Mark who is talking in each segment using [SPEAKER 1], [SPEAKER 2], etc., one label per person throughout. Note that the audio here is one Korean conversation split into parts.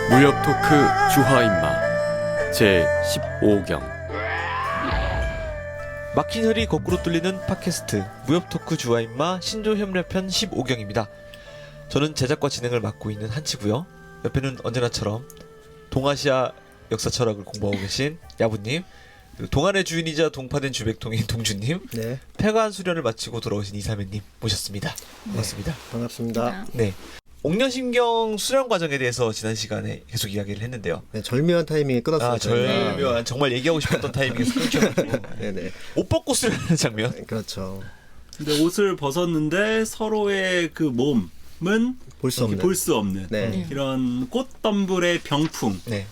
[SPEAKER 1] 무협 토크 주화인마 제 15경.
[SPEAKER 2] 막힌 혈이 거꾸로 뚫리는 팟캐스트 무협 토크 주화인마 신조협력편 15경입니다. 저는 제작과 진행을 맡고 있는 한치고요. 옆에는 언제나처럼 동아시아 역사 철학을 공부하고 계신 야부님, 그리고 동안의 주인이자 동파된 주백통인 동주님,
[SPEAKER 3] 네,
[SPEAKER 2] 폐관 수련을 마치고 돌아오신 이사매님 모셨습니다. 반갑습니다.
[SPEAKER 3] 반갑습니다.
[SPEAKER 2] 네, 옥녀심경 수련 과정에 대해서 지난 시간에 계속 이야기를 했는데요.
[SPEAKER 3] 네, 절묘한 타이밍에 끊었어요.
[SPEAKER 2] 아, 절묘한 정말 얘기하고 싶었던 타이밍에서 끊겨가지고
[SPEAKER 3] 네네.
[SPEAKER 2] 옷 벗고 수련하는 장면.
[SPEAKER 3] 그렇죠.
[SPEAKER 4] 근데 옷을 벗었는데 서로의 그 몸은
[SPEAKER 3] 볼 수 없는.
[SPEAKER 4] 볼 수 없는
[SPEAKER 3] 네.
[SPEAKER 4] 이런 꽃덤불의 병풍으로
[SPEAKER 2] 네.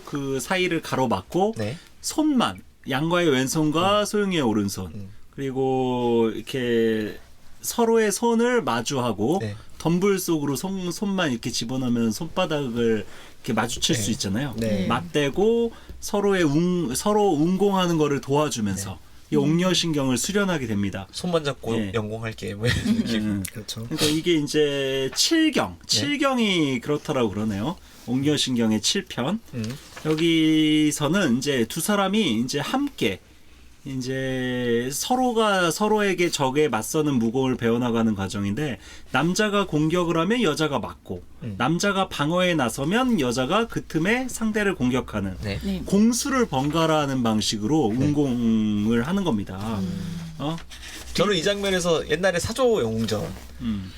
[SPEAKER 4] 그 사이를 가로막고
[SPEAKER 2] 네.
[SPEAKER 4] 손만 양과의 왼손과 소영이의 오른손 그리고 이렇게 서로의 손을 마주하고
[SPEAKER 2] 네.
[SPEAKER 4] 덤불 속으로 손만 이렇게 집어넣으면 손바닥을 이렇게 마주칠 수 있잖아요.
[SPEAKER 3] 네.
[SPEAKER 4] 맞대고 서로 운공하는 거를 도와주면서 이 옥녀신경을 수련하게 됩니다.
[SPEAKER 2] 손만 잡고
[SPEAKER 4] 예.
[SPEAKER 2] 연공할게 뭐 이런 느낌.
[SPEAKER 3] 그렇죠.
[SPEAKER 4] 그러니까 이게 이제 7경이 그렇다라고 그러네요. 옥녀신경의 7편. 여기서는 이제 두 사람이 이제 함께 이제 서로가 서로에게 적에 맞서는 무공을 배워나가는 과정인데, 남자가 공격을 하면 여자가 맞고 남자가 방어에 나서면 여자가 그 틈에 상대를 공격하는
[SPEAKER 2] 네.
[SPEAKER 5] 네.
[SPEAKER 4] 공수를 번갈아하는 방식으로 운공을 하는 겁니다.
[SPEAKER 2] 저는 이 장면에서 옛날에 사조 영웅전에
[SPEAKER 4] 음.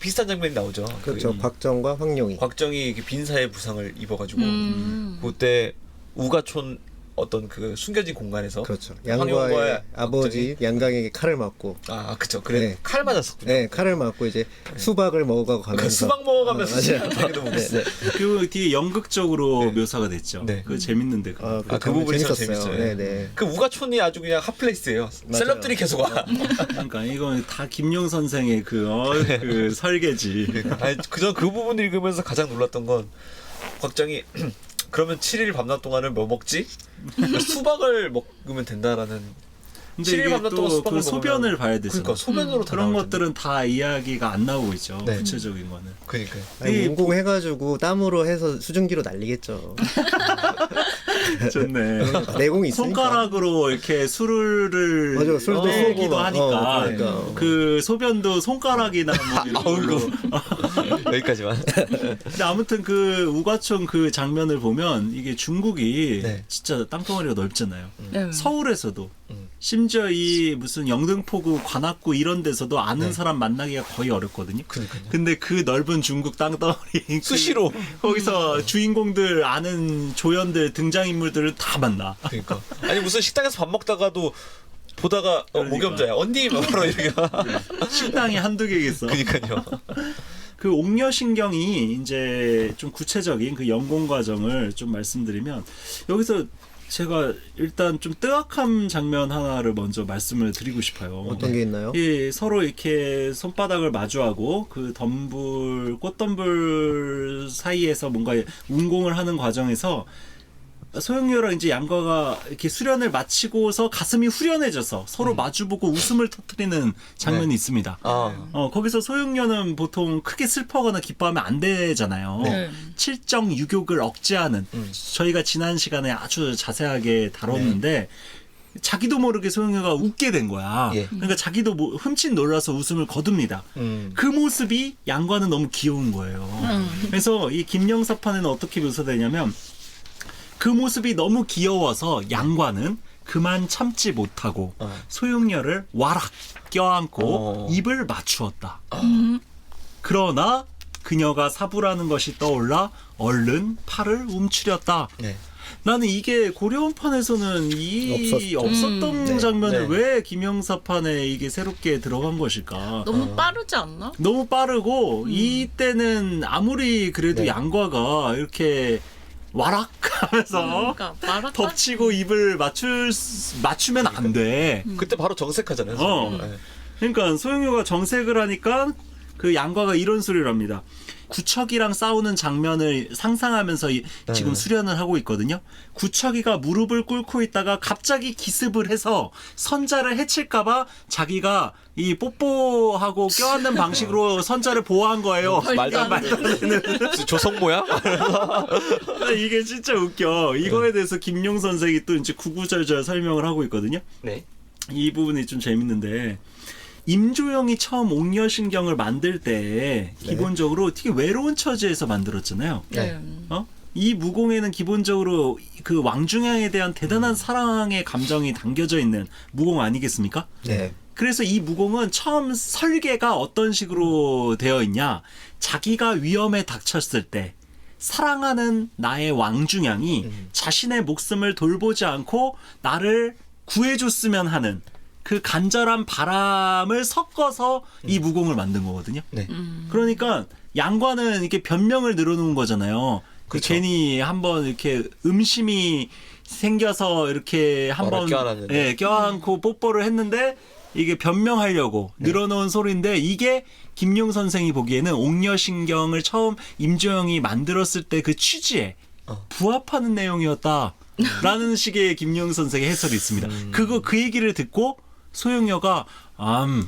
[SPEAKER 2] 비슷한 장면이 나오죠.
[SPEAKER 3] 그렇죠. 곽정과 황룡이.
[SPEAKER 2] 곽정이 이렇게 빈사의 부상을 입어가지고
[SPEAKER 5] 음.
[SPEAKER 2] 그때 우가촌 어떤 그 숨겨진 공간에서
[SPEAKER 3] 그렇죠.
[SPEAKER 2] 황룡과
[SPEAKER 3] 양과의 아버지 양강에게 칼을 맞고.
[SPEAKER 2] 아 그쵸. 그래
[SPEAKER 3] 네.
[SPEAKER 2] 칼 맞았었군요.
[SPEAKER 3] 네, 칼을 맞고 이제 수박을 먹어가고 가면서.
[SPEAKER 2] 그 수박 먹어가면서
[SPEAKER 3] 맞아요.
[SPEAKER 2] 장면도 보겠어요.
[SPEAKER 4] 그 뒤에 연극적으로
[SPEAKER 2] 네.
[SPEAKER 4] 묘사가 됐죠.
[SPEAKER 2] 네.
[SPEAKER 4] 그 재밌는데 그거.
[SPEAKER 3] 아,
[SPEAKER 2] 그 부분이 참
[SPEAKER 3] 재밌었어요.
[SPEAKER 2] 재밌어요.
[SPEAKER 3] 네네.
[SPEAKER 2] 그 우가촌이 아주 그냥 핫플레이스예요.
[SPEAKER 3] 맞아요.
[SPEAKER 2] 셀럽들이 계속 와.
[SPEAKER 4] 그러니까 이건 다 김용 선생의 그 설계지.
[SPEAKER 2] 아니 그전 그 부분 읽으면서 가장 놀랐던 건 곽정이 그러면 7일 밤낮 동안을 뭐 먹지? 수박을 먹으면 된다라는.
[SPEAKER 4] 근데
[SPEAKER 2] 7일
[SPEAKER 4] 이게
[SPEAKER 2] 밤낮 동안
[SPEAKER 4] 또
[SPEAKER 2] 수박을
[SPEAKER 4] 그 소변을 봐야 돼서.
[SPEAKER 2] 그러니까 소변으로 다
[SPEAKER 4] 그런
[SPEAKER 2] 나올
[SPEAKER 4] 것들은 다 이야기가 안 나오고 있죠.
[SPEAKER 2] 네.
[SPEAKER 4] 구체적인 거는.
[SPEAKER 2] 그러니까요.
[SPEAKER 3] 아니, 운공해가지고 땀으로 해서 수증기로 날리겠죠.
[SPEAKER 4] 좋네.
[SPEAKER 3] 내공이 있으니까.
[SPEAKER 4] 손가락으로 이렇게 술을
[SPEAKER 3] 맞아, 술도
[SPEAKER 4] 내기도
[SPEAKER 3] 쏘고 막.
[SPEAKER 4] 하니까
[SPEAKER 3] 그러니까.
[SPEAKER 4] 그 소변도 손가락이나 뭐 이런 걸로.
[SPEAKER 2] 여기까지만.
[SPEAKER 4] 근데 아무튼 그 우가촌 그 장면을 보면 이게 중국이
[SPEAKER 2] 네.
[SPEAKER 4] 진짜 땅덩어리가 넓잖아요.
[SPEAKER 5] 네.
[SPEAKER 4] 서울에서도 심지어 이 무슨 영등포구 관악구 이런 데서도 아는
[SPEAKER 2] 네.
[SPEAKER 4] 사람 만나기가 거의 어렵거든요.
[SPEAKER 2] 그러니까요.
[SPEAKER 4] 근데 그 넓은 중국 땅덩어리
[SPEAKER 2] 수시로.
[SPEAKER 4] 거기서 주인공들 아는 조연들 등장인물들을 다 만나.
[SPEAKER 2] 그러니까. 아니 무슨 식당에서 밥 먹다가도 보다가
[SPEAKER 4] 그러니까.
[SPEAKER 2] 목염자야 언니 막 바로 이렇게.
[SPEAKER 4] 식당이 한두 개겠어.
[SPEAKER 2] 그러니까요.
[SPEAKER 4] 그 옥녀신경이 이제 좀 구체적인 그 연공 과정을 좀 말씀드리면, 여기서 제가 일단 좀 뜨악한 장면 하나를 먼저 말씀을 드리고 싶어요.
[SPEAKER 3] 어떤 게 있나요?
[SPEAKER 4] 이 서로 이렇게 손바닥을 마주하고 그 꽃덤불 사이에서 뭔가 운공을 하는 과정에서 소영유랑 이제 양과가 이렇게 수련을 마치고서 가슴이 후련해져서 서로 마주보고 웃음을 터뜨리는 장면이
[SPEAKER 2] 네.
[SPEAKER 4] 있습니다.
[SPEAKER 2] 아.
[SPEAKER 4] 거기서 소영유는 보통 크게 슬퍼하거나 기뻐하면 안 되잖아요.
[SPEAKER 5] 네.
[SPEAKER 4] 칠정 유욕을 억제하는, 저희가 지난 시간에 아주 자세하게 다뤘는데 자기도 모르게 소영유가 웃게 된 거야.
[SPEAKER 2] 예.
[SPEAKER 4] 그러니까 자기도 흠칫 놀라서 웃음을 거둡니다. 그 모습이 양과는 너무 귀여운 거예요. 그래서 이 김영사판에는 어떻게 묘사되냐면, 그 모습이 너무 귀여워서 양과는 그만 참지 못하고 소용녀를 와락 껴안고 입을 맞추었다. 그러나 그녀가 사부라는 것이 떠올라 얼른 팔을 움츠렸다.
[SPEAKER 2] 네.
[SPEAKER 4] 나는 이게 고려원판에서는 없었던
[SPEAKER 2] 네.
[SPEAKER 4] 장면을
[SPEAKER 2] 네.
[SPEAKER 4] 왜 김영사판에 이게 새롭게 들어간 것일까?
[SPEAKER 5] 너무 빠르지 않나?
[SPEAKER 4] 너무 빠르고 이때는 아무리 그래도
[SPEAKER 2] 네.
[SPEAKER 4] 양과가 이렇게 와락 하면서
[SPEAKER 5] 그러니까 말아
[SPEAKER 4] 덮치고 입을 맞추면 안 돼.
[SPEAKER 2] 그때 바로 정색하잖아요.
[SPEAKER 4] 어.
[SPEAKER 2] 네.
[SPEAKER 4] 그러니까 소영유가 정색을 하니까 그 양과가 이런 소리를 합니다. 구척이랑 싸우는 장면을 상상하면서 지금 수련을 하고 있거든요. 구척이가 무릎을 꿇고 있다가 갑자기 기습을 해서 선자를 해칠까봐 자기가 이 뽀뽀하고 껴안는 방식으로 선자를 보호한 거예요.
[SPEAKER 2] 말도 안 되는 조성모야?
[SPEAKER 4] 이게 진짜 웃겨. 이거에 대해서 김용 선생이 또 이제 구구절절 설명을 하고 있거든요.
[SPEAKER 2] 네.
[SPEAKER 4] 이 부분이 좀 재밌는데 임조영이 처음 옥녀신경을 만들 때 기본적으로 되게 외로운 처지에서 만들었잖아요.
[SPEAKER 3] 네.
[SPEAKER 4] 이 무공에는 기본적으로 그 왕중양에 대한 대단한 사랑의 감정이 담겨져 있는 무공 아니겠습니까?
[SPEAKER 3] 네.
[SPEAKER 4] 그래서 이 무공은 처음 설계가 어떤 식으로 되어 있냐? 자기가 위험에 닥쳤을 때 사랑하는 나의 왕중양이 자신의 목숨을 돌보지 않고 나를 구해줬으면 하는 그 간절한 바람을 섞어서 이 무공을 만든 거거든요.
[SPEAKER 2] 네.
[SPEAKER 4] 그러니까 양과는 이렇게 변명을 늘어놓은 거잖아요.
[SPEAKER 2] 그쵸.
[SPEAKER 4] 괜히 한번 이렇게 음심이 생겨서 이렇게 한번
[SPEAKER 2] 껴안았는데.
[SPEAKER 4] 껴안고 뽀뽀를 했는데 이게 변명하려고 늘어놓은 소리인데 이게 김용 선생이 보기에는 옥녀신경을 처음 임조영이 만들었을 때 그 취지에 부합하는 내용이었다라는 식의 김용 선생의 해설이 있습니다. 그 얘기를 듣고 소용녀가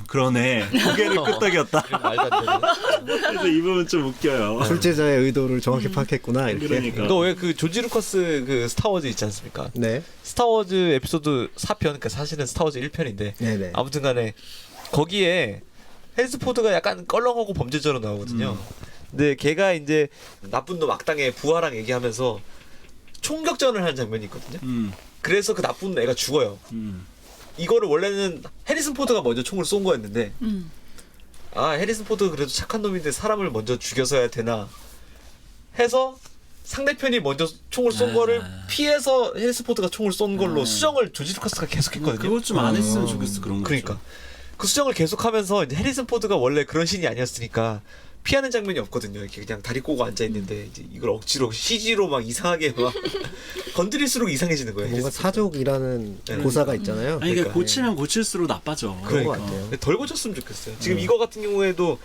[SPEAKER 4] 그러네 고개를 끄덕였다.
[SPEAKER 2] 말도 안 되는.
[SPEAKER 4] 그래서 이 부분 좀 웃겨요.
[SPEAKER 3] 출제자의 의도를 정확히 파악했구나 이렇게.
[SPEAKER 4] 그러니까.
[SPEAKER 2] 너 왜 그 조지 루커스 그 스타워즈 있지 않습니까?
[SPEAKER 3] 네.
[SPEAKER 2] 스타워즈 에피소드 4편, 그러니까 사실은 스타워즈 1편인데
[SPEAKER 3] 네네.
[SPEAKER 2] 아무튼간에 거기에 헨스 포드가 약간 껄렁하고 범죄자로 나오거든요. 근데 걔가 이제 나쁜 놈 악당의 부하랑 얘기하면서 총격전을 하는 장면이 있거든요. 그래서 그 나쁜 애가 죽어요. 이거를 원래는 해리슨 포드가 먼저 총을 쏜 거였는데 해리슨 포드가 그래도 착한 놈인데 사람을 먼저 죽여서야 되나 해서 상대편이 먼저 총을 쏜 거를 피해서 해리슨 포드가 총을 쏜 걸로 수정을 조지 루카스가 계속했거든요.
[SPEAKER 4] 그것 좀 안 했으면 좋겠어. 그런 거.
[SPEAKER 2] 그러니까 그 수정을 계속하면서 이제 해리슨 포드가 원래 그런 신이 아니었으니까 피하는 장면이 없거든요. 이렇게 그냥 다리 꼬고 앉아 있는데 이제 이걸 억지로 CG로 막 이상하게 막 건드릴수록 이상해지는 거예요.
[SPEAKER 3] 뭔가
[SPEAKER 2] 해리슨 포드가.
[SPEAKER 3] 사족이라는
[SPEAKER 2] 네.
[SPEAKER 3] 고사가 있잖아요.
[SPEAKER 4] 아니 그러니까 고치면 고칠수록 나빠져.
[SPEAKER 3] 그런 것
[SPEAKER 2] 그러니까
[SPEAKER 3] 같아요.
[SPEAKER 2] 근데 덜 고쳤으면 좋겠어요. 지금 이거 같은 경우에도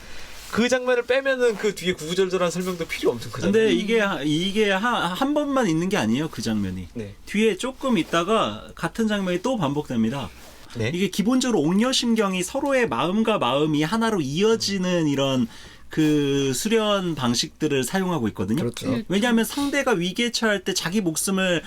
[SPEAKER 2] 그 장면을 빼면은 그 뒤에 구구절절한 설명도 필요 없는 거잖아요.
[SPEAKER 4] 근데 이게 한 번만 있는 게 아니에요. 그 장면이.
[SPEAKER 2] 네.
[SPEAKER 4] 뒤에 조금 있다가 같은 장면이 또 반복됩니다.
[SPEAKER 2] 네.
[SPEAKER 4] 이게 기본적으로 옥녀신경이 서로의 마음과 마음이 하나로 이어지는 이런 그 수련 방식들을 사용하고 있거든요.
[SPEAKER 3] 그렇죠.
[SPEAKER 4] 왜냐하면 상대가 위기에 처할 때 자기 목숨을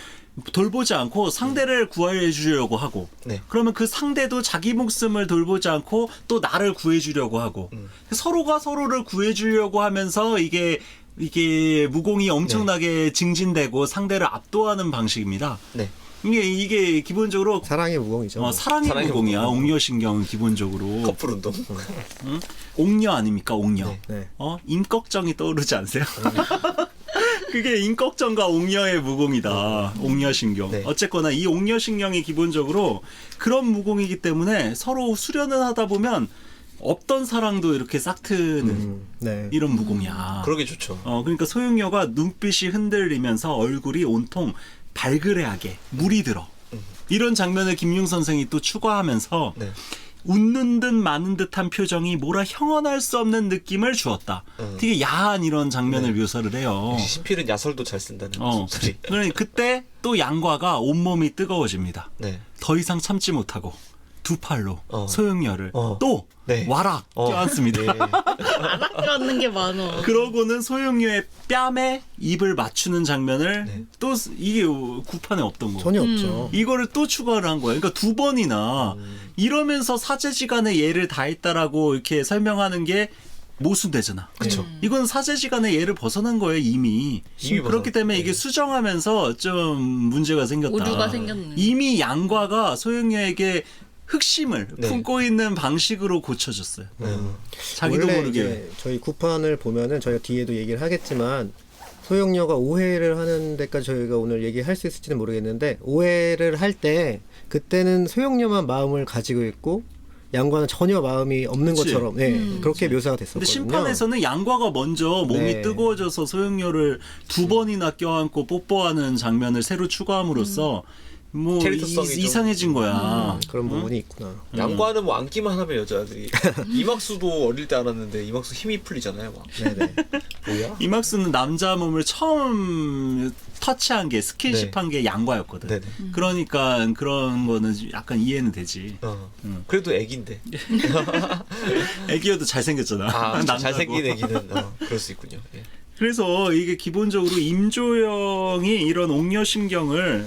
[SPEAKER 4] 돌보지 않고 상대를 구해 주려고 하고
[SPEAKER 2] 네.
[SPEAKER 4] 그러면 그 상대도 자기 목숨을 돌보지 않고 또 나를 구해 주려고 하고 서로가 서로를 구해 주려고 하면서 이게 무공이 엄청나게 증진되고 상대를 압도하는 방식입니다.
[SPEAKER 2] 네.
[SPEAKER 4] 이게 기본적으로
[SPEAKER 3] 사랑의 무공이죠.
[SPEAKER 4] 사랑의 무공이야.
[SPEAKER 2] 무공.
[SPEAKER 4] 옥녀신경은 기본적으로
[SPEAKER 2] 커플 운동.
[SPEAKER 4] 옥녀 아닙니까? 옥녀.
[SPEAKER 2] 네.
[SPEAKER 3] 네.
[SPEAKER 4] 임꺽정이 떠오르지 않으세요? 그게 임꺽정과 옥녀의 무공이다. 옥녀신경.
[SPEAKER 2] 네.
[SPEAKER 4] 어쨌거나 이 옥녀신경이 기본적으로 그런 무공이기 때문에 서로 수련을 하다 보면 없던 사랑도 이렇게 싹 트는
[SPEAKER 3] 네.
[SPEAKER 4] 이런 무공이야.
[SPEAKER 2] 그러기 좋죠.
[SPEAKER 4] 그러니까 소용녀가 눈빛이 흔들리면서 얼굴이 온통 발그레하게 물이 들어. 이런 장면을 김용 선생이 또 추가하면서
[SPEAKER 2] 네.
[SPEAKER 4] 웃는 듯 마는 듯한 표정이 뭐라 형언할 수 없는 느낌을 주었다. 되게 야한 이런 장면을 묘사를 해요.
[SPEAKER 2] 신필은 야설도 잘 쓴다는 소리.
[SPEAKER 4] 그러니 그때 또 양과가 온몸이 뜨거워집니다.
[SPEAKER 2] 네.
[SPEAKER 4] 더 이상 참지 못하고 두 팔로 소용녀를 또
[SPEAKER 2] 네.
[SPEAKER 4] 와라 껴안습니다.
[SPEAKER 2] 네.
[SPEAKER 5] 안 아껴안는 게 많어.
[SPEAKER 4] 그러고는 소용녀의 뺨에 입을 맞추는 장면을 또 이게 구판에 없던 거.
[SPEAKER 3] 전혀 없죠.
[SPEAKER 4] 이거를 또 추가를 한 거예요. 그러니까 두 번이나 이러면서 사제지간의 예를 다했다라고 이렇게 설명하는 게 모순되잖아.
[SPEAKER 2] 그쵸.
[SPEAKER 4] 이건 사제지간의 예를 벗어난 거예요 이미.
[SPEAKER 2] 이미
[SPEAKER 4] 그렇기 때문에
[SPEAKER 2] 벗어났-
[SPEAKER 4] 이게 수정하면서 좀 문제가 생겼다.
[SPEAKER 5] 오류가 생겼네.
[SPEAKER 4] 이미 양과가 소용녀에게 흑심을
[SPEAKER 2] 네.
[SPEAKER 4] 품고 있는 방식으로 고쳐졌어요. 자기도
[SPEAKER 3] 원래
[SPEAKER 4] 모르게.
[SPEAKER 3] 이제 저희 구판을 보면은 저희가 뒤에도 얘기를 하겠지만 소용녀가 오해를 하는 데까지 저희가 오늘 얘기할 수 있을지는 모르겠는데 오해를 할 때 그때는 소용녀만 마음을 가지고 있고 양과는 전혀 마음이 없는
[SPEAKER 4] 그치.
[SPEAKER 3] 것처럼 그렇게 묘사가
[SPEAKER 4] 근데
[SPEAKER 3] 됐었거든요.
[SPEAKER 4] 심판에서는 양과가 먼저 몸이
[SPEAKER 3] 네.
[SPEAKER 4] 뜨거워져서 소용녀를 두 번이나 껴안고 뽀뽀하는 장면을 새로 추가함으로써 뭐
[SPEAKER 2] 캐릭터성이 좀-
[SPEAKER 4] 이상해진 거야.
[SPEAKER 3] 그런 부분이 있구나.
[SPEAKER 2] 양과는 뭐 안기만 하면 여자들이 이막수도 어릴 때 알았는데 이막수 힘이 풀리잖아요. 막.
[SPEAKER 3] 네네.
[SPEAKER 2] 뭐야?
[SPEAKER 4] 이막수는 남자 몸을 처음 터치한 게 스킨십한 게 양과였거든.
[SPEAKER 2] 네네.
[SPEAKER 4] 그러니까 그런 거는 약간 이해는 되지.
[SPEAKER 2] 그래도 애기인데.
[SPEAKER 4] 애기여도 잘생겼잖아.
[SPEAKER 2] 아,
[SPEAKER 4] 남자고.
[SPEAKER 2] 잘생긴 애기는 그럴 수 있군요. 예.
[SPEAKER 4] 그래서 이게 기본적으로 임조영이 이런 옥녀심경을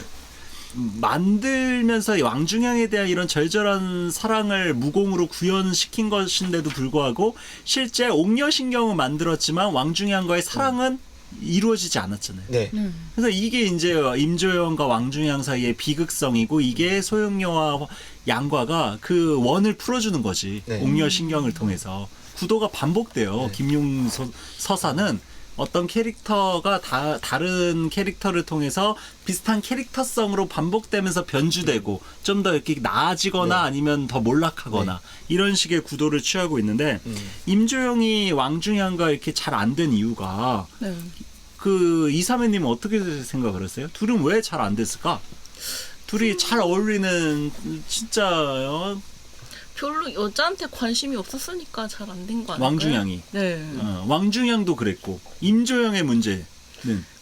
[SPEAKER 4] 만들면서 왕중양에 대한 이런 절절한 사랑을 무공으로 구현시킨 것인데도 불구하고 실제 옥녀심경은 만들었지만 왕중양과의 사랑은 이루어지지 않았잖아요.
[SPEAKER 2] 네.
[SPEAKER 4] 그래서 이게 이제 임조영과 왕중양 사이의 비극성이고 이게 소용녀와 양과가 그 원을 풀어주는 거지.
[SPEAKER 2] 네.
[SPEAKER 4] 옥녀심경을 통해서 구도가 반복돼요. 김용 서사는 어떤 캐릭터가 다른 캐릭터를 통해서 비슷한 캐릭터성으로 반복되면서 변주되고 좀 더 이렇게 나아지거나 아니면 더 몰락하거나 이런 식의 구도를 취하고 있는데 임조영이 왕중양과 이렇게 잘 안 된 이유가
[SPEAKER 5] 네.
[SPEAKER 4] 그 이사매님은 어떻게 생각을 했어요? 둘은 왜 잘 안 됐을까? 둘이 잘 어울리는 진짜
[SPEAKER 5] 별로 여자한테 관심이 없었으니까 잘 안 된 거 아닐까요?
[SPEAKER 4] 왕중양이
[SPEAKER 5] 네.
[SPEAKER 4] 왕중양도 그랬고 임조영의 문제는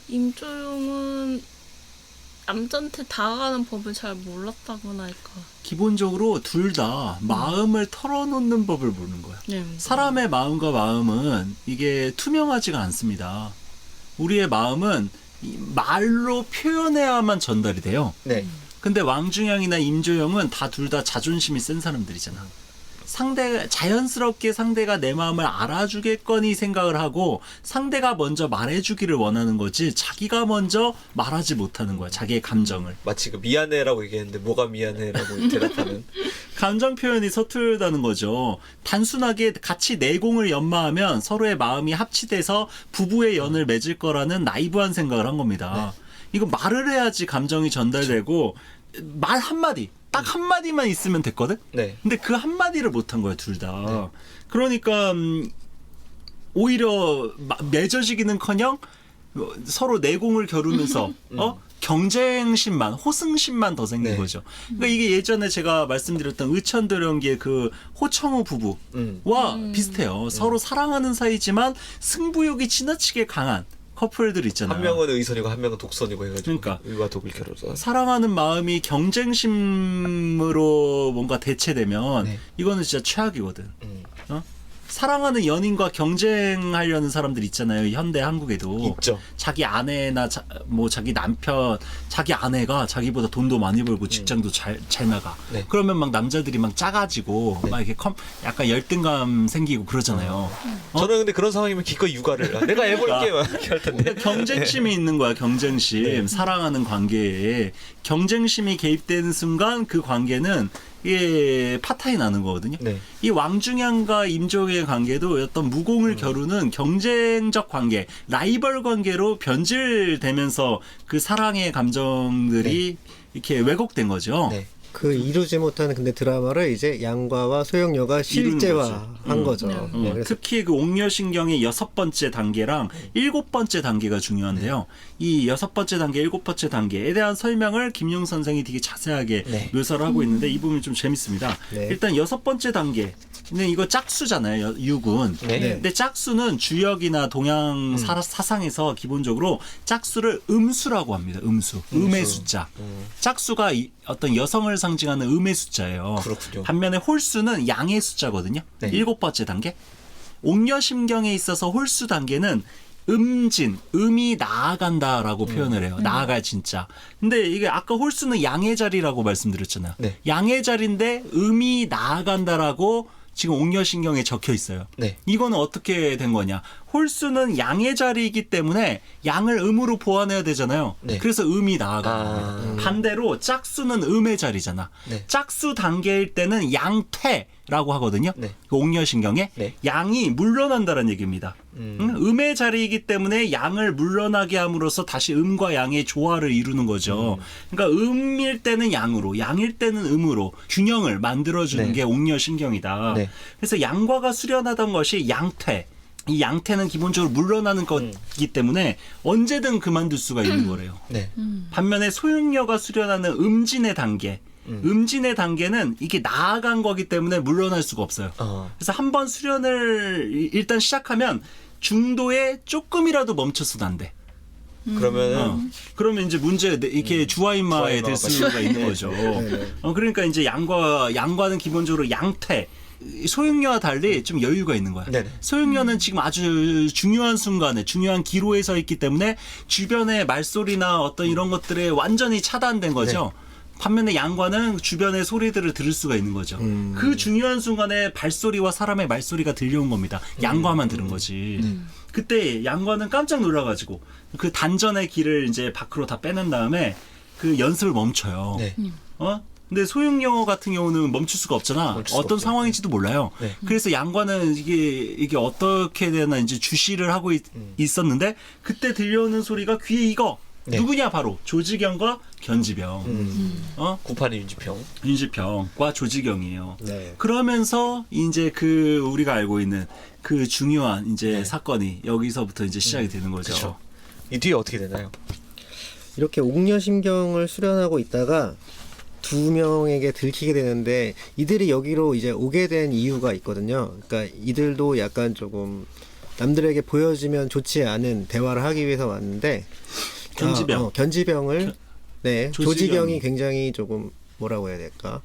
[SPEAKER 5] 임조용은 남자한테 다가가는 법을 잘 몰랐다고나 할까.
[SPEAKER 4] 기본적으로 둘 다 마음을 털어놓는 법을 모르는 거야.
[SPEAKER 5] 네.
[SPEAKER 4] 사람의 마음과 마음은 이게 투명하지가 않습니다. 우리의 마음은 이 말로 표현해야만 전달이 돼요.
[SPEAKER 2] 네.
[SPEAKER 4] 근데 왕중양이나 임조영은 둘 다 자존심이 센 사람들이잖아. 자연스럽게 상대가 내 마음을 알아주겠거니 생각을 하고 상대가 먼저 말해주기를 원하는 거지 자기가 먼저 말하지 못하는 거야. 자기의 감정을.
[SPEAKER 2] 마치 그 미안해라고 얘기했는데 뭐가 미안해라고 대답하는.
[SPEAKER 4] 감정 표현이 서툴다는 거죠. 단순하게 같이 내공을 연마하면 서로의 마음이 합치돼서 부부의 연을 맺을 거라는 나이브한 생각을 한 겁니다. 이거 말을 해야지 감정이 전달되고 말 한마디 딱 한마디만 있으면 됐거든?
[SPEAKER 2] 네.
[SPEAKER 4] 근데 그 한마디를 못한 거야 둘 다. 그러니까 오히려 맺어지기는커녕 서로 내공을 겨루면서 경쟁심만 호승심만 더 생긴
[SPEAKER 2] 네.
[SPEAKER 4] 거죠. 그러니까 이게 예전에 제가 말씀드렸던 의천도령기의 그 호청우 부부와 비슷해요. 서로 사랑하는 사이지만 승부욕이 지나치게 강한 커플들 있잖아요.
[SPEAKER 2] 한 명은 의선이고 한 명은 독선이고 해가지고
[SPEAKER 4] 그러니까.
[SPEAKER 2] 의와 독을 겨뤄서.
[SPEAKER 4] 사랑하는 마음이 경쟁심으로 뭔가 대체되면
[SPEAKER 2] 네.
[SPEAKER 4] 이거는 진짜 최악이거든. 사랑하는 연인과 경쟁하려는 사람들 있잖아요. 현대 한국에도.
[SPEAKER 2] 있죠.
[SPEAKER 4] 자기 아내나 자기 남편, 자기 아내가 자기보다 돈도 많이 벌고 직장도 잘 나가.
[SPEAKER 2] 네.
[SPEAKER 4] 그러면 막 남자들이 막 짜가지고 막 이렇게 약간 열등감 생기고 그러잖아요.
[SPEAKER 2] 저는 근데 그런 상황이면 기꺼이 육아를 내가 해볼게 막 이렇게 할 텐데.
[SPEAKER 4] 그러니까 경쟁심이 있는 거야. 경쟁심. 사랑하는 관계에 경쟁심이 개입되는 순간 그 관계는 이게 파탄이 나는 거거든요.
[SPEAKER 2] 네.
[SPEAKER 4] 이 왕중양과 임종의 관계도 어떤 무공을 겨루는 경쟁적 관계, 라이벌 관계로 변질되면서 그 사랑의 감정들이 이렇게 왜곡된 거죠.
[SPEAKER 2] 네.
[SPEAKER 3] 그 이루지 못하는 근데 드라마를 이제 양과와 소영녀가 실제화한 거죠. 네, 그래서
[SPEAKER 4] 특히 그 옥녀신경의 6번째 단계랑 7번째 단계가 중요한데요. 이 6번째 단계, 7번째 단계에 대한 설명을 김용 선생이 되게 자세하게
[SPEAKER 2] 네.
[SPEAKER 4] 묘사를 하고 있는데 이 부분이 좀 재밌습니다.
[SPEAKER 3] 네.
[SPEAKER 4] 일단 6번째 단계. 근데 이거 짝수잖아요. 육은.
[SPEAKER 2] 네.
[SPEAKER 4] 근데 짝수는 주역이나 동양 사상에서 기본적으로 짝수를 음수라고 합니다. 음의 숫자. 짝수가 어떤 여성을 상징하는 음의 숫자예요.
[SPEAKER 2] 그렇군요.
[SPEAKER 4] 반면에 홀수는 양의 숫자거든요.
[SPEAKER 2] 네.
[SPEAKER 4] 7번째 단계. 옥녀심경에 있어서 홀수 단계는 음이 나아간다라고 표현을 해요. 나아갈 진짜. 근데 이게 아까 홀수는 양의 자리라고 말씀드렸잖아요.
[SPEAKER 2] 네.
[SPEAKER 4] 양의 자리인데 음이 나아간다라고 지금 옥녀신경에 적혀 있어요.
[SPEAKER 2] 네.
[SPEAKER 4] 이거는 어떻게 된 거냐? 홀수는 양의 자리이기 때문에 양을 음으로 보완해야 되잖아요.
[SPEAKER 2] 네.
[SPEAKER 4] 그래서 음이 나아가는 거예요. 반대로 짝수는 음의 자리잖아.
[SPEAKER 2] 네.
[SPEAKER 4] 짝수 단계일 때는 양퇴라고 하거든요.
[SPEAKER 2] 네.
[SPEAKER 4] 그 옥녀신경에
[SPEAKER 2] 네.
[SPEAKER 4] 양이 물러난다는 얘기입니다. 음의 자리이기 때문에 양을 물러나게 함으로써 다시 음과 양의 조화를 이루는 거죠. 그러니까 음일 때는 양으로, 양일 때는 음으로 균형을 만들어주는
[SPEAKER 2] 네.
[SPEAKER 4] 게 옥녀신경이다.
[SPEAKER 2] 네.
[SPEAKER 4] 그래서 양과가 수련하던 것이 양퇴. 이 양태는 기본적으로 물러나는 거기 때문에 언제든 그만둘 수가 있는 거래요.
[SPEAKER 2] 네.
[SPEAKER 4] 반면에 소용료가 수련하는 음진의 단계, 음진의 단계는 이게 나아간 거기 때문에 물러날 수가 없어요. 그래서 한번 수련을 일단 시작하면 중도에 조금이라도 멈춰서는 안 돼.
[SPEAKER 2] 그러면은
[SPEAKER 4] 그러면 이제 문제 이렇게 주화인마에 될 수가 있는 거죠. 그러니까 이제 양과는 기본적으로 양태. 소용료와 달리 좀 여유가 있는 거야.
[SPEAKER 2] 네네.
[SPEAKER 4] 소용료는 지금 아주 중요한 순간에 중요한 기로에 서 있기 때문에 주변의 말소리나 어떤 이런 것들에 완전히 차단된 거죠. 반면에 양과는 주변의 소리들을 들을 수가 있는 거죠. 그 중요한 순간에 발소리와 사람의 말소리가 들려온 겁니다. 양과만 들은 거지. 그때 양과는 깜짝 놀라가지고 그 단전의 길을 이제 밖으로 다 빼낸 다음에 그 연습을 멈춰요.
[SPEAKER 2] 네.
[SPEAKER 4] 근데 소용료 같은 경우는 멈출 수가 없잖아.
[SPEAKER 2] 멈출 수가
[SPEAKER 4] 어떤
[SPEAKER 2] 없죠.
[SPEAKER 4] 상황인지도 몰라요.
[SPEAKER 2] 네.
[SPEAKER 4] 그래서 양과는 이게 어떻게 되나 이제 주시를 하고 있었는데 그때 들려오는 소리가 귀에 익어.
[SPEAKER 2] 네.
[SPEAKER 4] 누구냐 바로 조지경과 견지병.
[SPEAKER 2] 구판의 윤지평.
[SPEAKER 4] 윤지평과 조지경이에요.
[SPEAKER 3] 네.
[SPEAKER 4] 그러면서 이제 그 우리가 알고 있는 그 중요한 이제 사건이 여기서부터 이제 시작이 되는 거죠.
[SPEAKER 2] 그쵸. 이 뒤에 어떻게 되나요?
[SPEAKER 3] 이렇게 옥녀심경을 수련하고 있다가 두 명에게 들키게 되는데 이들이 여기로 이제 오게 된 이유가 있거든요. 그러니까 이들도 약간 조금 남들에게 보여지면 좋지 않은 대화를 하기 위해서 왔는데
[SPEAKER 4] 견지병.
[SPEAKER 3] 견지병을 네
[SPEAKER 4] 조지경.
[SPEAKER 3] 조지경이 굉장히 조금 뭐라고 해야 될까?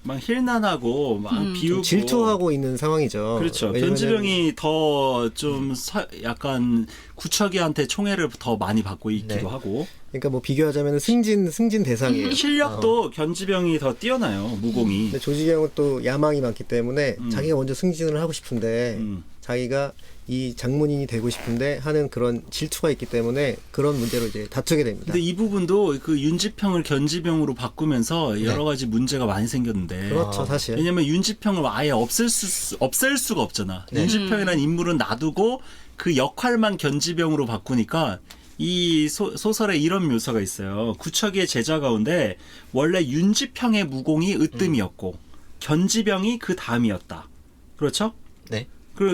[SPEAKER 4] 막 힐난하고 막 비우고
[SPEAKER 3] 질투하고 있는 상황이죠.
[SPEAKER 4] 그렇죠.
[SPEAKER 3] 왜냐면은
[SPEAKER 4] 견지병이 더 좀 약간 구척이한테 총애를 더 많이 받고 있기도
[SPEAKER 2] 네.
[SPEAKER 4] 하고
[SPEAKER 3] 그러니까 뭐 비교하자면 승진 대상이에요.
[SPEAKER 4] 실력도 견지병이 더 뛰어나요. 무공이.
[SPEAKER 3] 근데 조지경은 또 야망이 많기 때문에 자기가 먼저 승진을 하고 싶은데 자기가 이 장문인이 되고 싶은데 하는 그런 질투가 있기 때문에 그런 문제로 이제 다투게 됩니다.
[SPEAKER 4] 근데 이 부분도 그 윤지평을 견지병으로 바꾸면서 여러 가지 문제가 많이 생겼는데
[SPEAKER 3] 그렇죠, 사실.
[SPEAKER 4] 왜냐면 윤지평을 아예 없앨 수가 없잖아.
[SPEAKER 2] 네.
[SPEAKER 4] 윤지평이라는 인물은 놔두고 그 역할만 견지병으로 바꾸니까 이 소설에 이런 묘사가 있어요. 구척이의 제자 가운데 원래 윤지평의 무공이 으뜸이었고 견지병이 그 다음이었다. 그렇죠?
[SPEAKER 2] 네.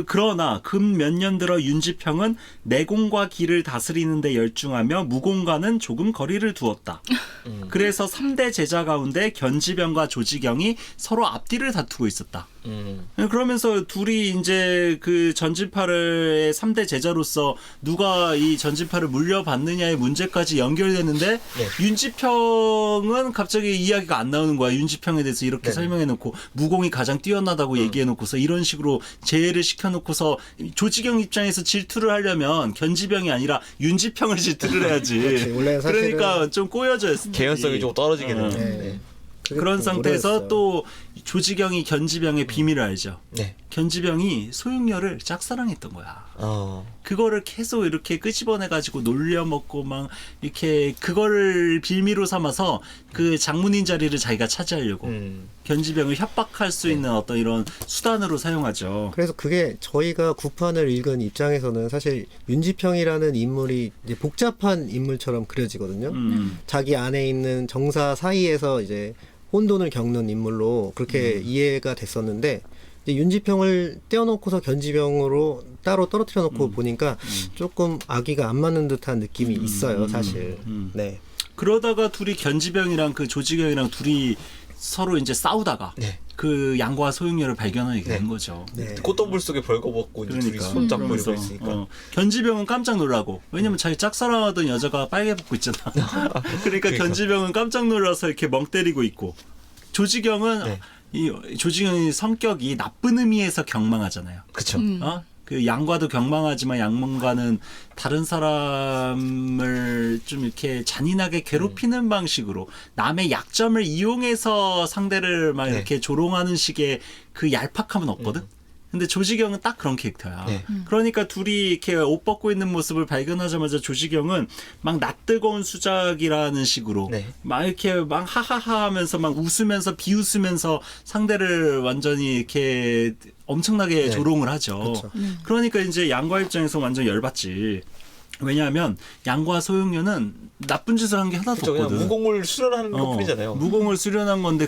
[SPEAKER 4] 그러나 금 몇 년 들어 윤지평은 내공과 기를 다스리는 데 열중하며 무공과는 조금 거리를 두었다. 그래서 3대 제자 가운데 견지병과 조지경이 서로 앞뒤를 다투고 있었다. 그러면서 둘이 이제 그 전진파를 3대 제자로서 누가 이 전진파를 물려받느냐의 문제까지 연결되는데 윤지평은 갑자기 이야기가 안 나오는 거야. 윤지평에 대해서 이렇게 설명해놓고 무공이 가장 뛰어나다고 얘기해놓고서 이런 식으로 제외를 시켜놓고서 조지경 입장에서 질투를 하려면 견지병이 아니라 윤지평을 질투를 해야지.
[SPEAKER 3] 그렇지. 원래는 사실은
[SPEAKER 4] 그러니까 좀 꼬여져 있어.
[SPEAKER 2] 개연성이 좀 떨어지게 되는.
[SPEAKER 3] 네. 그게
[SPEAKER 4] 그런
[SPEAKER 3] 좀
[SPEAKER 4] 상태에서
[SPEAKER 3] 어려웠어요.
[SPEAKER 4] 또 조지경이 견지병의 비밀을 알죠.
[SPEAKER 2] 네.
[SPEAKER 4] 견지병이 소용료를 짝사랑했던 거야.
[SPEAKER 2] 어.
[SPEAKER 4] 그거를 계속 이렇게 끄집어내가지고 놀려먹고 막 이렇게 그거를 빌미로 삼아서 그 장문인 자리를 자기가 차지하려고 견지병을 협박할 수 있는 어떤 이런 수단으로 사용하죠.
[SPEAKER 3] 그래서 그게 저희가 구판을 읽은 입장에서는 사실 윤지평이라는 인물이 이제 복잡한 인물처럼 그려지거든요. 자기 안에 있는 정사 사이에서 이제 혼돈을 겪는 인물로 그렇게 이해가 됐었는데 이제 윤지평을 떼어놓고서 견지병으로 따로 떨어뜨려 놓고 보니까 조금 아기가 안 맞는 듯한 느낌이 있어요, 사실. 네.
[SPEAKER 4] 그러다가 둘이 견지병이랑 그 조지경이랑 둘이 서로 이제 싸우다가
[SPEAKER 2] 네.
[SPEAKER 4] 그 양과 소용료를 발견하게 된 거죠.
[SPEAKER 3] 네.
[SPEAKER 2] 꽃동굴 속에 벌거벗고 이제 둘이
[SPEAKER 4] 그러니까.
[SPEAKER 2] 손잡고
[SPEAKER 4] 그러면서,
[SPEAKER 2] 이러고 있으니까.
[SPEAKER 4] 견지병은 깜짝 놀라고 왜냐면 자기 짝사랑하던 여자가 빨개 벗고 있잖아. 그러니까 견지병은 깜짝 놀라서 이렇게 멍 때리고 있고 조지경은
[SPEAKER 2] 네.
[SPEAKER 4] 이 조지경의 성격이 나쁜 의미에서 경망하잖아요.
[SPEAKER 2] 그쵸.
[SPEAKER 4] 그 양과도 경망하지만 양문과는 다른 사람을 좀 이렇게 잔인하게 괴롭히는 방식으로 남의 약점을 이용해서 상대를 막 이렇게 조롱하는 식의 그 얄팍함은 없거든. 근데 조지경은 딱 그런 캐릭터야.
[SPEAKER 2] 네.
[SPEAKER 4] 그러니까 둘이 이렇게 옷 벗고 있는 모습을 발견하자마자 조지경은 막 낯뜨거운 수작이라는 식으로
[SPEAKER 2] 네.
[SPEAKER 4] 막 이렇게 막 하하하 하면서 막 웃으면서 비웃으면서 상대를 완전히 이렇게 엄청나게
[SPEAKER 2] 네.
[SPEAKER 4] 조롱을 하죠.
[SPEAKER 3] 그쵸.
[SPEAKER 4] 그러니까 이제 양과 입장에서 완전 열받지. 왜냐하면 양과 소용료는 나쁜 짓을 한 게 하나도
[SPEAKER 2] 그쵸, 그냥
[SPEAKER 4] 없거든.
[SPEAKER 2] 무공을 수련하는 것뿐이잖아요.
[SPEAKER 4] 무공을 수련한 건데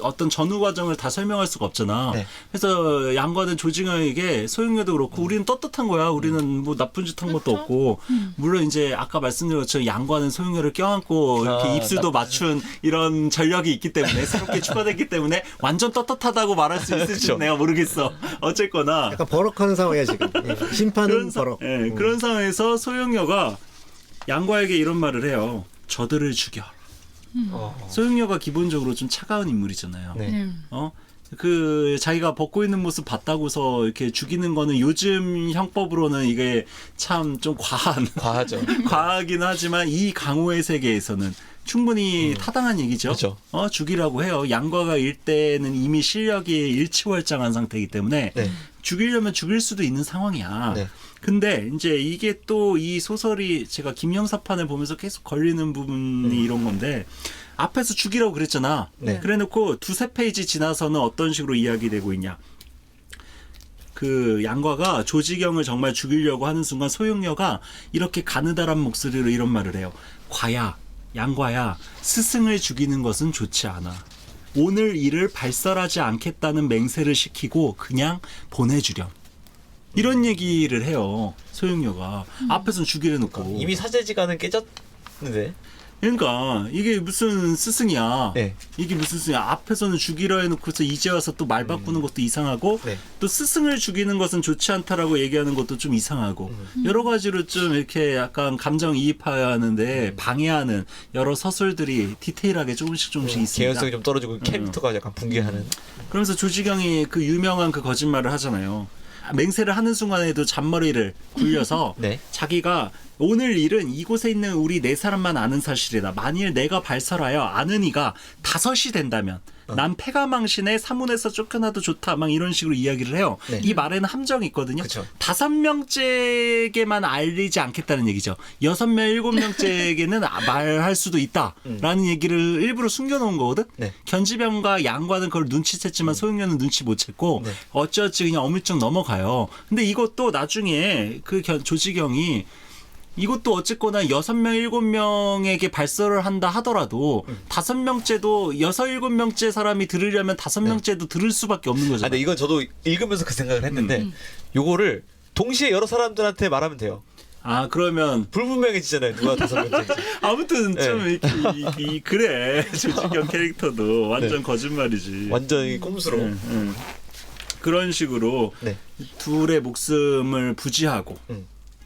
[SPEAKER 4] 어떤 전후 과정을 다 설명할 수가 없잖아.
[SPEAKER 2] 네.
[SPEAKER 4] 그래서 양과는 조징어에게 소용료도 그렇고 우리는 떳떳한 거야. 우리는 뭐 나쁜 짓 한 것도
[SPEAKER 5] 그렇죠.
[SPEAKER 4] 없고 물론 이제 아까 말씀드린 것처럼 양과는 소용료를 껴안고 이렇게 입술도 맞춘 이런 전력이 있기 때문에 새롭게 추가됐기 때문에 완전 떳떳하다고 말할 수 있을지
[SPEAKER 2] 그쵸.
[SPEAKER 4] 내가 모르겠어. 어쨌거나
[SPEAKER 3] 약간 버럭하는 상황이야 지금. 심판은 버럭.
[SPEAKER 4] 그런 상황에서 소용료가 양과에게 이런 말을 해요. 저들을 죽여. 소용료가 기본적으로 좀 차가운 인물이잖아요.
[SPEAKER 2] 네.
[SPEAKER 4] 그 자기가 벗고 있는 모습 봤다고서 이렇게 죽이는 거는 요즘 형법으로는 이게 참 좀
[SPEAKER 2] 과하죠.
[SPEAKER 4] 과하긴 하지만 이 강호의 세계에서는 충분히 타당한 얘기죠.
[SPEAKER 2] 그렇죠.
[SPEAKER 4] 죽이라고 해요. 양과가 일대는 이미 실력이 일치월장한 상태이기 때문에
[SPEAKER 2] 네.
[SPEAKER 4] 죽이려면 죽일 수도 있는 상황이야.
[SPEAKER 2] 네.
[SPEAKER 4] 근데 이제 이게 또 이 소설이 제가 김영사판을 보면서 계속 걸리는 부분이 이런 건데 앞에서 죽이라고 그랬잖아.
[SPEAKER 2] 네.
[SPEAKER 4] 그래놓고 두세 페이지 지나서는 어떤 식으로 이야기되고 있냐. 그 양과가 조지경을 정말 죽이려고 하는 순간 소용료가 이렇게 가느다란 목소리로 이런 말을 해요. 과야, 양과야, 스승을 죽이는 것은 좋지 않아. 오늘 일을 발설하지 않겠다는 맹세를 시키고 그냥 보내주렴. 이런 얘기를 해요. 소용료가. 앞에서는 죽이려 놓고.
[SPEAKER 2] 이미 사제지간은 깨졌는데.
[SPEAKER 4] 그러니까 이게 무슨 스승이야.
[SPEAKER 2] 네.
[SPEAKER 4] 이게 무슨 스승이야. 앞에서는 죽이려 해놓고서 이제 와서 또 말 바꾸는 것도 이상하고
[SPEAKER 2] 네.
[SPEAKER 4] 또 스승을 죽이는 것은 좋지 않다라고 얘기하는 것도 좀 이상하고 여러 가지로 좀 이렇게 약간 감정이입하는데 방해하는 여러 서술들이 디테일하게 조금씩 있습니다.
[SPEAKER 2] 개연성이 좀 떨어지고 캐릭터가 약간 붕괴하는.
[SPEAKER 4] 그러면서 조지경이 그 유명한 그 거짓말을 하잖아요. 맹세를 하는 순간에도 잔머리를 굴려서
[SPEAKER 2] 네.
[SPEAKER 4] 자기가 오늘 일은 이곳에 있는 우리 네 사람만 아는 사실이다. 만일 내가 발설하여 아는 이가 5이 된다면 난 패가망신에 사문에서 쫓겨나도 좋다. 막 이런 식으로 이야기를 해요.
[SPEAKER 2] 네.
[SPEAKER 4] 이 말에는 함정이 있거든요.
[SPEAKER 2] 그쵸.
[SPEAKER 4] 5명째에게만 알리지 않겠다는 얘기죠. 6명, 7명째에게는 말할 수도 있다라는 얘기를 일부러 숨겨놓은 거거든.
[SPEAKER 2] 네.
[SPEAKER 4] 견지병과 양과는 그걸 눈치챘지만 소용료는 눈치 못 챘고
[SPEAKER 2] 네.
[SPEAKER 4] 어찌어찌 그냥 어물쩍 넘어가요. 근데 이것도 나중에 그 조지경이 이것도 어쨌거나 6명, 7명에게 발설을 한다 하더라도 5명째도 6, 7명째 사람이 들으려면 5명째도 들을 수밖에 없는
[SPEAKER 2] 아,
[SPEAKER 4] 거잖아요.
[SPEAKER 2] 근데 이건 저도 읽으면서 그 생각을 했는데 요거를 동시에 여러 사람들한테 말하면 돼요.
[SPEAKER 4] 아, 그러면
[SPEAKER 2] 불분명해지잖아요. 누가 5명째인지.
[SPEAKER 4] 아무튼
[SPEAKER 2] 네.
[SPEAKER 4] 좀 이렇게 그래. 조지경 캐릭터도 완전
[SPEAKER 2] 네.
[SPEAKER 4] 거짓말이지.
[SPEAKER 2] 완전히 꼼수로.
[SPEAKER 4] 그런 식으로
[SPEAKER 2] 네.
[SPEAKER 4] 둘의 목숨을 부지하고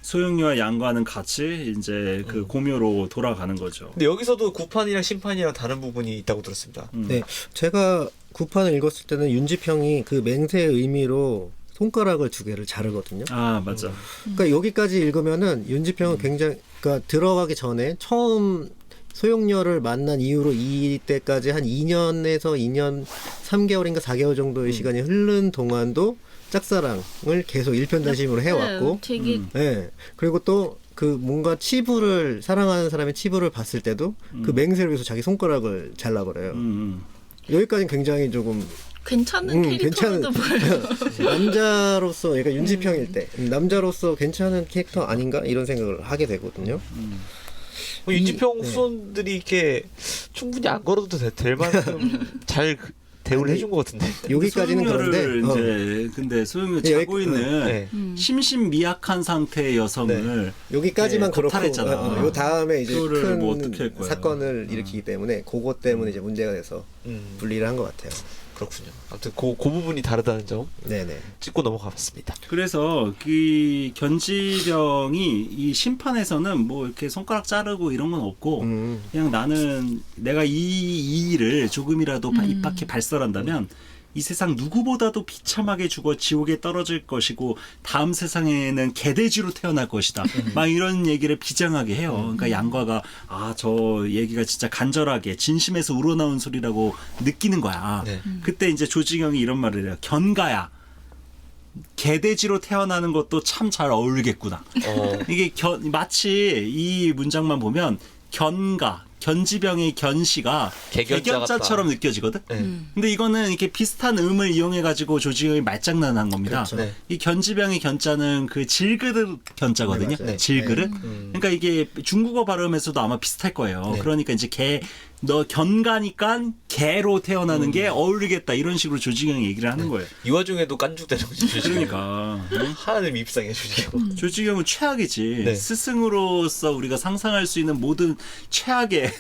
[SPEAKER 4] 소용료와 양과는 같이 이제 그 고묘로 돌아가는 거죠.
[SPEAKER 2] 근데 여기서도 구판이랑 심판이랑 다른 부분이 있다고 들었습니다.
[SPEAKER 3] 네, 제가 구판을 읽었을 때는 윤지평이 그 맹세의 의미로 손가락을 2개를 자르거든요.
[SPEAKER 4] 아, 맞아.
[SPEAKER 3] 그러니까 여기까지 읽으면은 윤지평은 굉장히 그러니까 들어가기 전에 처음 소용료를 만난 이후로 이때까지 한 2년에서 2년 3개월인가 4개월 정도의 시간이 흐른 동안도 짝사랑을 계속 일편단심으로 해왔고,
[SPEAKER 5] 되게
[SPEAKER 3] 네. 그리고 또 그 뭔가 치부를 사랑하는 사람의 치부를 봤을 때도 그 맹세를 위해서 자기 손가락을 잘라버려요. 여기까지는 굉장히 조금
[SPEAKER 5] 괜찮은 캐릭터로도 보여요.
[SPEAKER 3] 남자로서 그러니까 윤지평일 때 남자로서 괜찮은 캐릭터 아닌가 이런 생각을 하게 되거든요.
[SPEAKER 2] 뭐 윤지평 후손들이 이렇게 충분히 안 걸어도 될 만큼 잘 대우를 해준 것 같은데.
[SPEAKER 3] 여기까지는 그런데
[SPEAKER 4] 소용료를 이제 근데 소용료
[SPEAKER 3] 네,
[SPEAKER 4] 자고
[SPEAKER 3] 여기-
[SPEAKER 4] 있는
[SPEAKER 2] 네.
[SPEAKER 4] 심신미약한 상태의 여성을
[SPEAKER 3] 여기까지만
[SPEAKER 4] 네,
[SPEAKER 3] 그렇고
[SPEAKER 4] 겁탈했잖아.
[SPEAKER 3] 요 다음에 이제
[SPEAKER 4] 그거를
[SPEAKER 3] 큰
[SPEAKER 4] 뭐 어떻게 할 거야.
[SPEAKER 3] 사건을 일으키기 때문에 그것 때문에 이제 문제가 돼서 분리를 한 것 같아요.
[SPEAKER 2] 그렇군요. 아무튼 그 부분이 다르다는 점
[SPEAKER 3] 네네.
[SPEAKER 2] 짚고 넘어가봤습니다.
[SPEAKER 4] 그래서 그 견지병이 이 심판에서는 뭐 이렇게 손가락 자르고 이런 건 없고 그냥 나는 내가 이 일을 조금이라도 입 밖에 발설한다면 이 세상 누구보다도 비참하게 죽어 지옥에 떨어질 것이고 다음 세상에는 개돼지로 태어날 것이다. 막 이런 얘기를 비장하게 해요. 그러니까 양과가 저 얘기가 진짜 간절하게 진심에서 우러나온 소리라고 느끼는 거야.
[SPEAKER 2] 네.
[SPEAKER 4] 그때 이제 조지경이 이런 말을 해요. 견가야. 개돼지로 태어나는 것도 참 잘 어울리겠구나. 이게 마치 이 문장만 보면 견가, 견지병의 견씨가
[SPEAKER 2] 개견자
[SPEAKER 4] 개견자처럼 느껴지거든.
[SPEAKER 2] 네.
[SPEAKER 4] 근데 이거는 이렇게 비슷한 음을 이용해 가지고 조직형이 말장난한 겁니다.
[SPEAKER 3] 그렇죠.
[SPEAKER 2] 네.
[SPEAKER 4] 이 견지병의 견자는 그 질그릇 견자거든요.
[SPEAKER 3] 네, 맞아요.
[SPEAKER 4] 질그릇. 그러니까 이게 중국어 발음에서도 아마 비슷할 거예요.
[SPEAKER 2] 네.
[SPEAKER 4] 그러니까 이제 너 견가니까 개로 태어나는 게 어울리겠다 이런 식으로 조직형이 얘기를 하는 거예요.
[SPEAKER 2] 이 와중에도 깐죽대는 거지.
[SPEAKER 4] 그러니까
[SPEAKER 2] 하나는 밉상해 주지고.
[SPEAKER 4] 조직형은 최악이지.
[SPEAKER 2] 네.
[SPEAKER 4] 스승으로서 우리가 상상할 수 있는 모든 최악의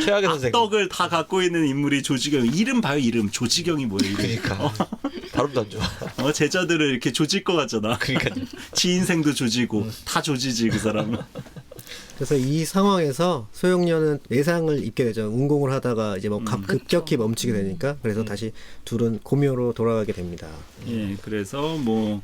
[SPEAKER 2] 최악의 선생님.
[SPEAKER 4] 악덕을 다 갖고 있는 인물이 조직형. 이름 봐요, 이름. 조직형이 뭐예요, 이름.
[SPEAKER 2] 그러니까 발음도 안 좋아.
[SPEAKER 4] 제자들을 이렇게 조질 것 같잖아.
[SPEAKER 2] 그러니까요.
[SPEAKER 4] 지 인생도 조지고 다 조지지 그 사람은.
[SPEAKER 3] 그래서 이 상황에서 소용료는 외상을 입게 되죠. 운공을 하다가 이제 뭐 급격히 멈추게 되니까 그래서 다시 둘은 고묘로 돌아가게 됩니다.
[SPEAKER 4] 예, 그래서 뭐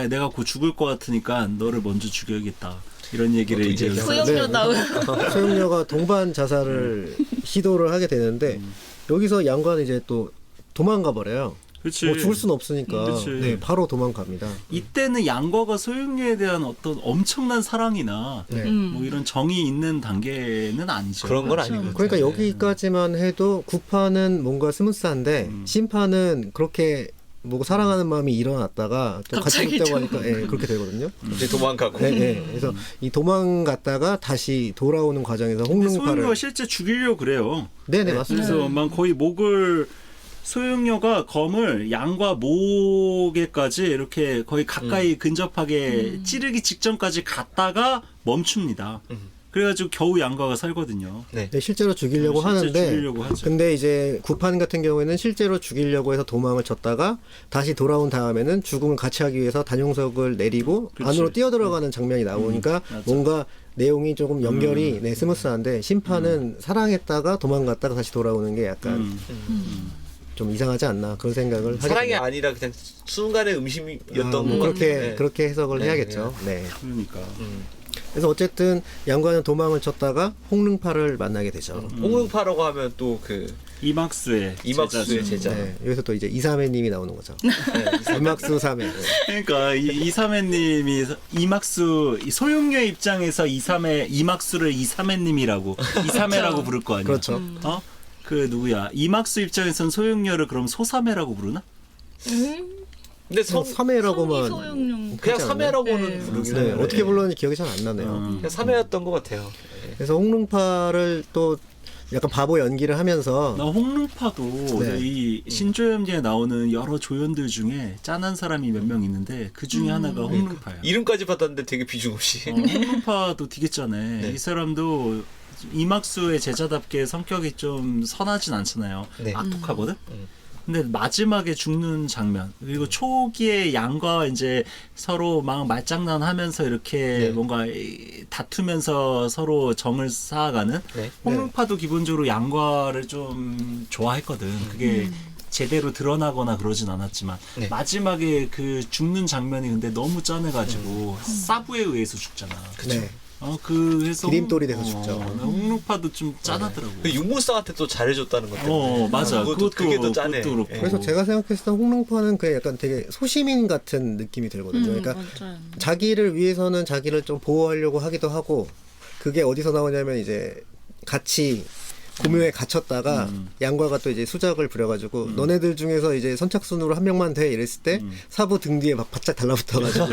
[SPEAKER 4] 내가 곧 죽을 것 같으니까 너를 먼저 죽여야겠다. 이런 얘기를 이제
[SPEAKER 2] 얘기하죠.
[SPEAKER 5] 소용료 나오고
[SPEAKER 3] 소용료가 동반 자살을 시도를 하게 되는데 여기서 양과는 이제 또 도망가 버려요.
[SPEAKER 4] 그렇지.
[SPEAKER 3] 뭐 죽을 수는 없으니까
[SPEAKER 4] 그치.
[SPEAKER 3] 네, 바로 도망갑니다.
[SPEAKER 4] 이때는 양과가 소용료에 대한 어떤 엄청난 사랑이나
[SPEAKER 3] 네.
[SPEAKER 4] 뭐 이런 정이 있는 단계는 아니죠.
[SPEAKER 2] 그런 건 아니고.
[SPEAKER 3] 그러니까 여기까지만 해도 구파는 뭔가 스무스한데 심파는 그렇게 뭐 사랑하는 마음이 일어났다가 또 같이
[SPEAKER 5] 갑자기
[SPEAKER 3] 죽다고 하니까 예, 그렇게 되거든요.
[SPEAKER 2] 이제 도망가고.
[SPEAKER 3] 네, 네. 그래서 이 도망갔다가 다시 돌아오는 과정에서
[SPEAKER 4] 소용료가
[SPEAKER 3] 홍릉파를
[SPEAKER 4] 실제 죽이려고 그래요.
[SPEAKER 3] 네네 맞습니다.
[SPEAKER 4] 그래서 막 거의 목을 소용료가 검을 양과 목에까지 이렇게 거의 가까이 근접하게 찌르기 직전까지 갔다가 멈춥니다. 그래가지고 겨우 양과가 살거든요.
[SPEAKER 2] 네.
[SPEAKER 3] 네, 실제로 죽이려고
[SPEAKER 4] 실제
[SPEAKER 3] 하는데
[SPEAKER 4] 죽이려고 하죠.
[SPEAKER 3] 근데 이제 구판 같은 경우에는 실제로 죽이려고 해서 도망을 쳤다가 다시 돌아온 다음에는 죽음을 같이 하기 위해서 단용석을 내리고
[SPEAKER 4] 그렇지.
[SPEAKER 3] 안으로 뛰어들어가는 장면이 나오니까
[SPEAKER 4] 맞아.
[SPEAKER 3] 뭔가 내용이 조금 연결이 네, 스무스한데 심판은 사랑했다가 도망갔다가 다시 돌아오는 게 약간 좀 이상하지 않나 그런 생각을 하게
[SPEAKER 2] 사랑이
[SPEAKER 3] 됩니다.
[SPEAKER 2] 아니라 그냥 순간의 음심이었던
[SPEAKER 3] 뭐
[SPEAKER 2] 것
[SPEAKER 3] 그렇게
[SPEAKER 2] 같아요.
[SPEAKER 3] 그렇게 해석을
[SPEAKER 2] 네,
[SPEAKER 3] 해야겠죠. 네.
[SPEAKER 4] 그러니까.
[SPEAKER 3] 그래서 어쨌든 양과는 도망을 쳤다가 홍릉파를 만나게 되죠.
[SPEAKER 2] 홍릉파라고 하면 또 그
[SPEAKER 4] 이막수의
[SPEAKER 2] 이막수의 제자.
[SPEAKER 3] 네, 여기서 또 이제 이삼해님이 나오는 거죠. 이막수 삼해.
[SPEAKER 4] 그러니까 이삼해님이 이막수 소용료의 입장에서 이막수를 이삼해님이라고 이삼해라고 부를 거 아니야.
[SPEAKER 3] 그렇죠.
[SPEAKER 4] 그 누구야? 이막수 입장에선 소용료를 그럼 소삼해라고 부르나?
[SPEAKER 2] 근데
[SPEAKER 3] 뭐 삼해라고만
[SPEAKER 5] 소용료
[SPEAKER 2] 그냥
[SPEAKER 3] 그렇지 않나요?
[SPEAKER 2] 삼해라고는
[SPEAKER 5] 네.
[SPEAKER 2] 부르긴
[SPEAKER 3] 네,
[SPEAKER 2] 해요.
[SPEAKER 3] 어떻게 불렀는지 기억이 잘 안 나네요.
[SPEAKER 2] 그냥 삼해였던 것 같아요.
[SPEAKER 3] 그래서 홍릉파를 또 약간 바보 연기를 하면서
[SPEAKER 4] 나 홍릉파도
[SPEAKER 3] 네.
[SPEAKER 4] 이 신조염제에 나오는 여러 조연들 중에 짠한 사람이 몇 명 있는데 그 중에 하나가 홍릉파야.
[SPEAKER 2] 이름까지 받았는데 되게 비중 없이.
[SPEAKER 4] 홍릉파도 되게 짠해.
[SPEAKER 2] 네.
[SPEAKER 4] 이 사람도 이막수의 제자답게 성격이 좀 선하진 않잖아요.
[SPEAKER 2] 네.
[SPEAKER 4] 악독하거든. 근데 마지막에 죽는 장면 그리고 초기에 양과 이제 서로 막 말장난하면서 이렇게
[SPEAKER 2] 네.
[SPEAKER 4] 뭔가 다투면서 서로 정을 쌓아가는
[SPEAKER 2] 네.
[SPEAKER 4] 홍릉파도 기본적으로 양과를 좀 좋아했거든. 그게 제대로 드러나거나 그러진 않았지만
[SPEAKER 2] 네.
[SPEAKER 4] 마지막에 그 죽는 장면이 근데 너무 짠해가지고 사부에 의해서 죽잖아.
[SPEAKER 3] 네.
[SPEAKER 4] 그래서
[SPEAKER 3] 디딤돌이 돼서 죽죠.
[SPEAKER 4] 홍릉파도 좀 짠하더라고.
[SPEAKER 2] 그 육무쌍한테 또 잘해줬다는 것 때문에.
[SPEAKER 4] 맞아.
[SPEAKER 2] 그게 더 짠해.
[SPEAKER 4] 그것도 그렇고.
[SPEAKER 2] 예.
[SPEAKER 3] 그래서 제가 생각했을 때 홍릉파는 그냥 약간 되게 소시민 같은 느낌이 들거든요. 그러니까
[SPEAKER 5] 맞아요.
[SPEAKER 3] 자기를 위해서는 자기를 좀 보호하려고 하기도 하고 그게 어디서 나오냐면 이제 같이 고묘에 갇혔다가 양과가 또 이제 수작을 부려가지고 너네들 중에서 이제 선착순으로 한 명만 돼 이랬을 때 사부 등 뒤에 막 바짝 달라붙어가지고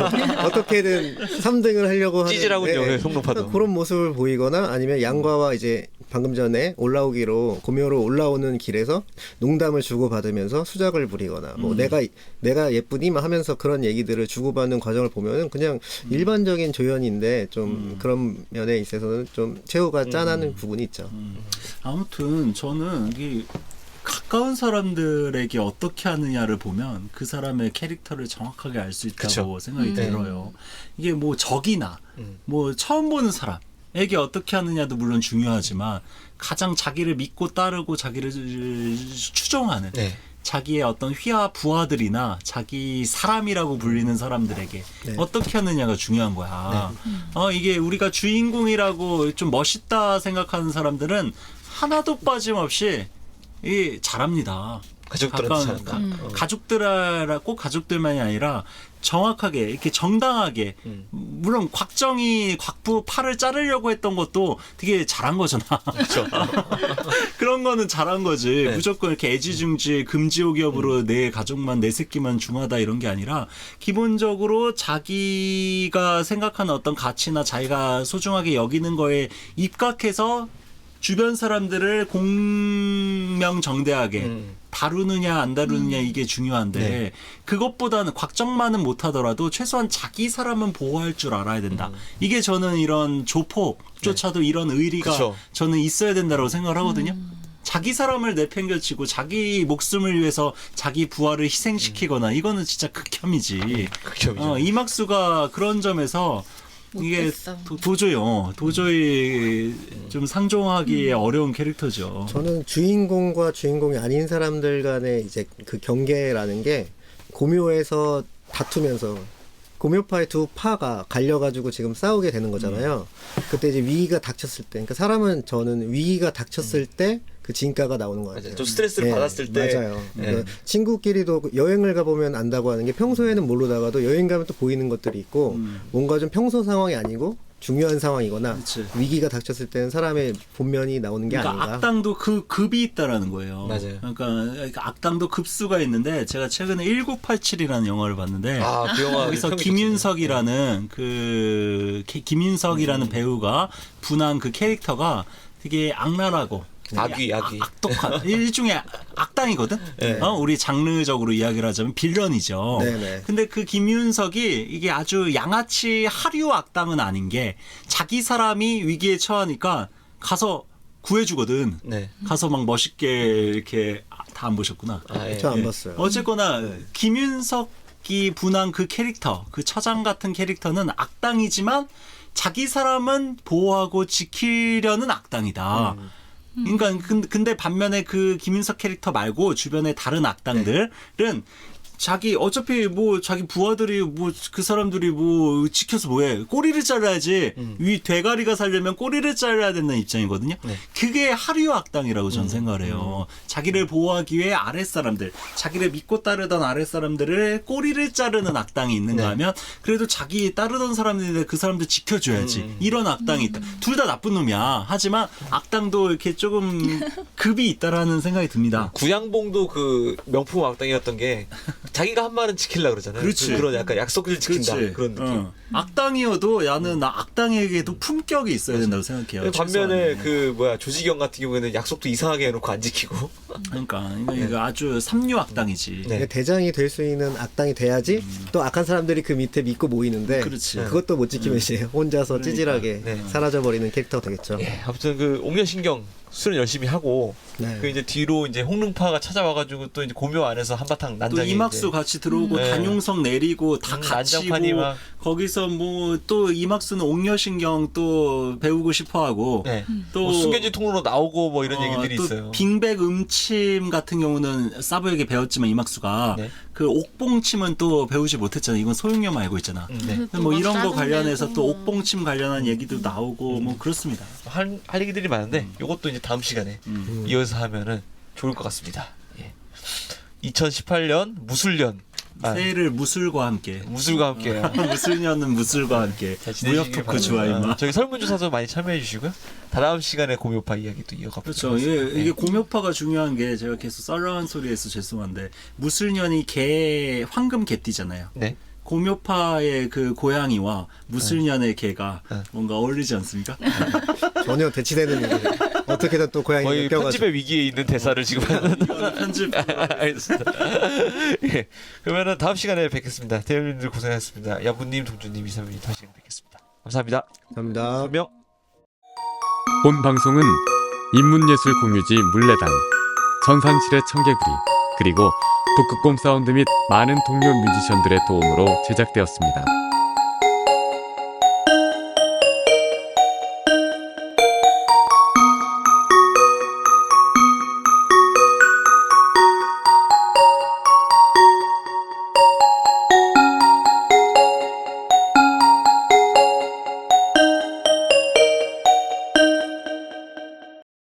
[SPEAKER 3] 어떻게든 3등을 하려고 하는
[SPEAKER 2] 찌질하군요,
[SPEAKER 3] 네.
[SPEAKER 2] 홍릉파도.
[SPEAKER 3] 그런 모습을 보이거나 아니면 양과와 이제 방금 전에 올라오기로 고묘로 올라오는 길에서 농담을 주고받으면서 수작을 부리거나 뭐 내가 예쁘니만 하면서 그런 얘기들을 주고받는 과정을 보면은 그냥 일반적인 조연인데 좀 그런 면에 있어서는 좀 최후가 짠하는 부분이 있죠.
[SPEAKER 4] 아무튼 저는 이 가까운 사람들에게 어떻게 하느냐를 보면 그 사람의 캐릭터를 정확하게 알 수 있다고
[SPEAKER 2] 그쵸.
[SPEAKER 4] 생각이 들어요. 이게 뭐 적이나 뭐 처음 보는 사람에게 어떻게 하느냐도 물론 중요하지만 가장 자기를 믿고 따르고 자기를 추종하는
[SPEAKER 2] 네.
[SPEAKER 4] 자기의 어떤 휘하 부하들이나 자기 사람이라고 불리는 사람들에게
[SPEAKER 3] 네.
[SPEAKER 4] 어떻게 하느냐가 중요한 거야. 이게 우리가 주인공이라고 좀 멋있다 생각하는 사람들은 하나도 빠짐없이 잘합니다.
[SPEAKER 2] 가족들한테
[SPEAKER 4] 가까운
[SPEAKER 2] 잘한다.
[SPEAKER 4] 가족들이라 꼭 가족들만이 아니라 정확하게 이렇게 정당하게 물론 곽정이 곽부 팔을 자르려고 했던 것도 되게 잘한 거잖아.
[SPEAKER 2] 그렇죠.
[SPEAKER 4] 그런 거는 잘한 거지.
[SPEAKER 2] 네.
[SPEAKER 4] 무조건 이렇게 애지중지 금지옥엽으로 내 가족만 내 새끼만 중하다 이런 게 아니라 기본적으로 자기가 생각하는 어떤 가치나 자기가 소중하게 여기는 거에 입각해서 주변 사람들을 공명정대하게 다루느냐 안 다루느냐 이게 중요한데
[SPEAKER 2] 네.
[SPEAKER 4] 그것보다는 곽정만은 못하더라도 최소한 자기 사람은 보호할 줄 알아야 된다. 이게 저는 이런 조폭조차도 이런 의리가
[SPEAKER 2] 그쵸.
[SPEAKER 4] 저는 있어야 된다고 생각을 하거든요. 자기 사람을 내팽겨치고 자기 목숨을 위해서 자기 부하를 희생시키거나 이거는 진짜 극혐이지.
[SPEAKER 2] 극혐이죠.
[SPEAKER 4] 이막수가 그런 점에서 이게
[SPEAKER 5] 못했어.
[SPEAKER 4] 도저히 좀 상종하기에 어려운 캐릭터죠.
[SPEAKER 3] 저는 주인공과 주인공이 아닌 사람들 간의 이제 그 경계라는 게 고묘에서 다투면서 고묘파의 두 파가 갈려가지고 지금 싸우게 되는 거잖아요. 그때 이제 위기가 닥쳤을 때, 그러니까 사람은 저는 위기가 닥쳤을 때 그 진가가 나오는 것 같아요.
[SPEAKER 2] 맞아요. 좀 스트레스를 받았을 때.
[SPEAKER 3] 맞아요.
[SPEAKER 2] 네.
[SPEAKER 3] 그러니까 친구끼리도 여행을 가보면 안다고 하는 게 평소에는 모르다가도 여행 가면 또 보이는 것들이 있고 뭔가 좀 평소 상황이 아니고 중요한 상황이거나
[SPEAKER 4] 그치.
[SPEAKER 3] 위기가 닥쳤을 때는 사람의 본면이 나오는 게
[SPEAKER 4] 그러니까
[SPEAKER 3] 아닌가.
[SPEAKER 4] 악당도 그 급이 있다라는 거예요.
[SPEAKER 2] 맞아요.
[SPEAKER 4] 그러니까 악당도 급수가 있는데 제가 최근에 1987이라는 영화를 봤는데
[SPEAKER 2] 아, 그 영화
[SPEAKER 4] 거기서
[SPEAKER 2] 평이
[SPEAKER 4] 김윤석이라는 김윤석이라는 배우가 분한 그 캐릭터가 되게 악랄하고
[SPEAKER 2] 악귀.
[SPEAKER 4] 악독한 일종의 악당이거든.
[SPEAKER 2] 네.
[SPEAKER 4] 우리 장르적으로 이야기를 하자면 빌런이죠.
[SPEAKER 3] 네네.
[SPEAKER 4] 근데 그 김윤석이 이게 아주 양아치 하류 악당은 아닌 게 자기 사람이 위기에 처하니까 가서 구해주거든.
[SPEAKER 2] 네.
[SPEAKER 4] 가서 막 멋있게 이렇게 다 안 보셨구나.
[SPEAKER 2] 아, 예.
[SPEAKER 3] 저 안 봤어요.
[SPEAKER 4] 어쨌거나 김윤석이 분한 그 캐릭터, 그 처장 같은 캐릭터는 악당이지만 자기 사람은 보호하고 지키려는 악당이다. 그러니까 근데 반면에 그 김윤석 캐릭터 말고 주변의 다른 악당들은 자기 어차피 뭐 자기 부하들이 뭐 그 사람들이 뭐 지켜서 뭐해 꼬리를 잘라야지 위 대가리가 살려면 꼬리를 잘라야 된다는 입장이거든요.
[SPEAKER 2] 네.
[SPEAKER 4] 그게 하류 악당이라고 저는 생각을 해요. 자기를 보호하기 위해 아랫사람들 자기를 믿고 따르던 아랫사람들을 꼬리를 자르는 악당이 있는가
[SPEAKER 2] 네.
[SPEAKER 4] 하면 그래도 자기 따르던 사람들인데 그 사람들 지켜줘야지 이런 악당이 있다. 둘 다 나쁜 놈이야. 하지만 악당도 이렇게 조금 급이 있다라는 생각이 듭니다.
[SPEAKER 2] 구양봉도 그 명품 악당이었던 게 자기가 한 말은 지키려고 그러잖아요.
[SPEAKER 4] 그렇지.
[SPEAKER 2] 그런 약간 약속을 지킨다.
[SPEAKER 4] 그렇지.
[SPEAKER 2] 그런 느낌.
[SPEAKER 4] 악당이어도 나는 악당에게도 품격이 있어야 된다고 생각해요.
[SPEAKER 2] 반면에
[SPEAKER 4] 최소한의.
[SPEAKER 2] 그 조지경 같은 경우에는 약속도 이상하게 해놓고 안 지키고.
[SPEAKER 4] 그러니까 이거 아주 삼류 악당이지.
[SPEAKER 2] 네.
[SPEAKER 3] 그러니까 대장이 될 수 있는 악당이 돼야지 또 악한 사람들이 그 밑에 믿고 모이는데
[SPEAKER 4] 그렇지.
[SPEAKER 3] 그것도 못 지키면 이제 혼자서
[SPEAKER 4] 그러니까.
[SPEAKER 3] 찌질하게
[SPEAKER 2] 네.
[SPEAKER 3] 사라져버리는 캐릭터가 되겠죠.
[SPEAKER 2] 예, 아무튼 그 옥녀신경 수련 열심히 하고
[SPEAKER 3] 네.
[SPEAKER 2] 그 이제 뒤로 이제 홍릉파가 찾아와가지고 또 이제 고묘 안에서 한바탕
[SPEAKER 4] 또
[SPEAKER 2] 난장이
[SPEAKER 4] 이막수
[SPEAKER 2] 이제
[SPEAKER 4] 같이 들어오고
[SPEAKER 2] 네.
[SPEAKER 4] 단용성 내리고 다 같이
[SPEAKER 2] 난장판이
[SPEAKER 4] 뭐
[SPEAKER 2] 막
[SPEAKER 4] 거기서 뭐 또 이막수는 옥녀신경 또 배우고 싶어하고
[SPEAKER 2] 네.
[SPEAKER 4] 또
[SPEAKER 2] 뭐 숨겨진 통로로 나오고 뭐 이런 얘기들이
[SPEAKER 4] 또
[SPEAKER 2] 있어요.
[SPEAKER 4] 빙백 음침 같은 경우는 사부에게 배웠지만 이막수가
[SPEAKER 2] 네.
[SPEAKER 4] 그 옥봉침은 또 배우지 못했잖아. 이건 소용료만 알고 있잖아.
[SPEAKER 2] 네.
[SPEAKER 4] 뭐 이런 거
[SPEAKER 5] 짜증내고.
[SPEAKER 4] 관련해서 또 옥봉침 관련한 얘기도 나오고 뭐 그렇습니다.
[SPEAKER 2] 할 얘기들이 많은데 이것도 이제 다음 시간에 이어서 하면은 좋을 것 같습니다. 예. 2018년 무술년
[SPEAKER 4] 새해를 무술과 함께
[SPEAKER 2] 무술과 함께
[SPEAKER 4] 무술년은 무술과 함께
[SPEAKER 2] 잘
[SPEAKER 4] 무협
[SPEAKER 2] 지내시길
[SPEAKER 4] 토크
[SPEAKER 2] 바랍니다.
[SPEAKER 4] 좋아임마.
[SPEAKER 2] 저희 설문조사도 많이 참여해 주시고요. 다음 시간에 고묘파 이야기 또 이어가 보도록
[SPEAKER 4] 그렇죠.
[SPEAKER 2] 하겠습니다.
[SPEAKER 4] 이게 공묘파가 중요한 게 제가 계속 썰렁한 소리에서 죄송한데 무술년이 개 황금 개띠잖아요.
[SPEAKER 2] 네.
[SPEAKER 4] 공묘파의 그 고양이와 무술년의 개가
[SPEAKER 2] 네.
[SPEAKER 4] 뭔가 어울리지 않습니까?
[SPEAKER 3] 전혀 대치되는 일이 어떻게든 또 고양이
[SPEAKER 2] 거의
[SPEAKER 3] 껴가지고
[SPEAKER 2] 편집의 위기에 있는 대사를 지금 하는
[SPEAKER 4] 이거는 편집
[SPEAKER 2] 알겠습니다. 예. 그러면은 다음 시간에 뵙겠습니다. 대현님들 고생하셨습니다. 야부님, 동주님, 이사님 다시 뵙겠습니다. 감사합니다.
[SPEAKER 3] 감사합니다.
[SPEAKER 2] 분명.
[SPEAKER 1] 본 방송은 인문예술 공유지 물레단, 전산실의 청개구리, 그리고 북극곰 사운드 및 많은 동료 뮤지션들의 도움으로 제작되었습니다.